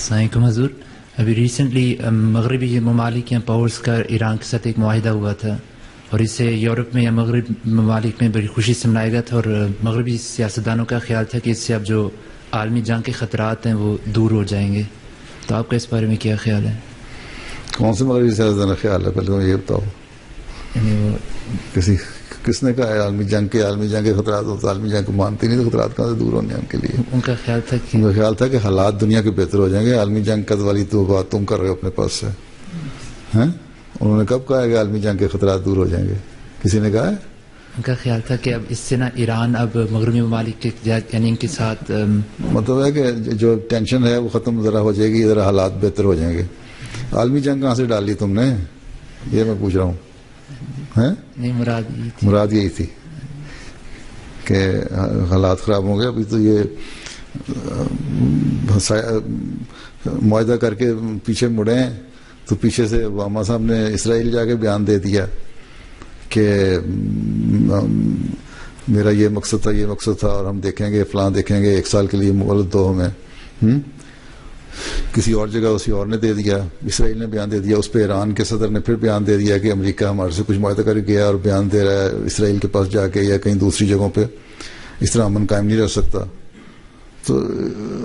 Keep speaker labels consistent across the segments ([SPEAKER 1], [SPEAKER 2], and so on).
[SPEAKER 1] السلام علیکم حضور. ابھی ریسنٹلی مغربی ممالک یا پاورز کا ایران کے ساتھ ایک معاہدہ ہوا تھا اور اسے یورپ میں یا مغرب ممالک میں بڑی خوشی سے منایا گیا تھا اور مغربی سیاستدانوں کا خیال تھا کہ اس سے اب جو عالمی جنگ کے خطرات ہیں وہ دور ہو جائیں گے. تو آپ کا اس بارے میں کیا خیال ہے؟
[SPEAKER 2] کون سے مغربی سیاستدان کا خیال ہے؟ پہلے یہ بتاؤ.
[SPEAKER 1] یعنی وہ
[SPEAKER 2] کس نے کہا ہے عالمی جنگ کے خطرات ہوتے؟ عالمی جنگ کو مانتے نہیں تو خطرات کہاں سے دور ہونے ان کے لیے؟
[SPEAKER 1] ان کا خیال تھا
[SPEAKER 2] کہ حالات دنیا کے بہتر ہو جائیں گے. عالمی جنگ کا والی تو بات تم کر رہے ہو اپنے پاس سے. انہوں نے کب کہا ہے کہ عالمی جنگ کے خطرات دور ہو جائیں گے؟ کسی نے کہا ہے؟
[SPEAKER 1] ان کا خیال تھا کہ اب اس سے نا ایران اب مغربی ممالک کے یعنی ان کے ساتھ
[SPEAKER 2] مطلب ہے کہ جو ٹینشن ہے وہ ختم ذرا ہو جائے گی، ذرا حالات بہتر ہو جائیں گے. عالمی جنگ کہاں سے ڈال لی تم نے؟ یہ میں پوچھ رہا ہوں.
[SPEAKER 1] نہیں،
[SPEAKER 2] مراد یہی تھی کہ حالات خراب ہوں گے. ابھی تو یہ معاہدہ کر کے پیچھے مڑے ہیں تو پیچھے سے اوباما صاحب نے اسرائیل جا کے بیان دے دیا کہ میرا یہ مقصد تھا اور ہم دیکھیں گے فلاں دیکھیں گے، 1 سال کے لیے مہلت دو ہمیں. کسی اور جگہ اسی اور نے دے دیا، اسرائیل نے بیان دے دیا. اس پہ ایران کے صدر نے پھر بیان دے دیا کہ امریکہ ہمارے سے کچھ معاہدہ کر گیا اور بیان دے رہا ہے اسرائیل کے پاس جا کے یا کہیں دوسری جگہوں پہ. اس طرح امن قائم نہیں رہ سکتا. تو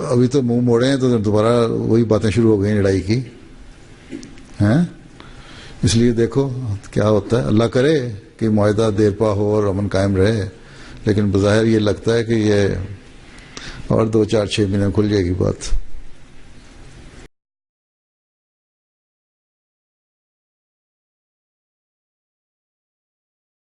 [SPEAKER 2] ابھی تو منہ موڑے ہیں تو دوبارہ وہی باتیں شروع ہو گئی لڑائی کی. اس لیے دیکھو کیا ہوتا ہے. اللہ کرے کہ معاہدہ دیر پا ہو اور امن قائم رہے، لیکن بظاہر یہ لگتا ہے کہ یہ اور 2 4 6 مہینے کھل جائے گی بات.